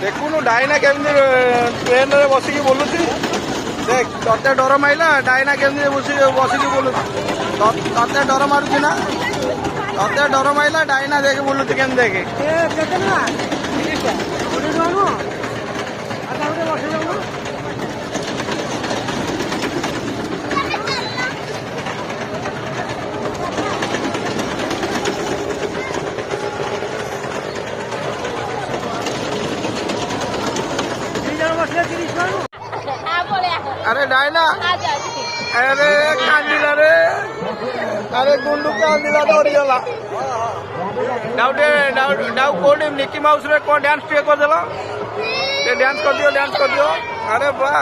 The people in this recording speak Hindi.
देखुनु डाइना केमती ट्रेन रे बसिकी बोलुची देख तते डर माइला डाइना केमती बसिकी बोलुची तते डर मारुची ना तते डर माइला डाइना देख बोलुची केम देख अरे डायना अरे कांदिला रे अरे गुंडू कांदिला डरिगला डाउटे डाउ कोडी निकी माउस रे को डांस टे कर देला ते डांस कर दियो अरे वाह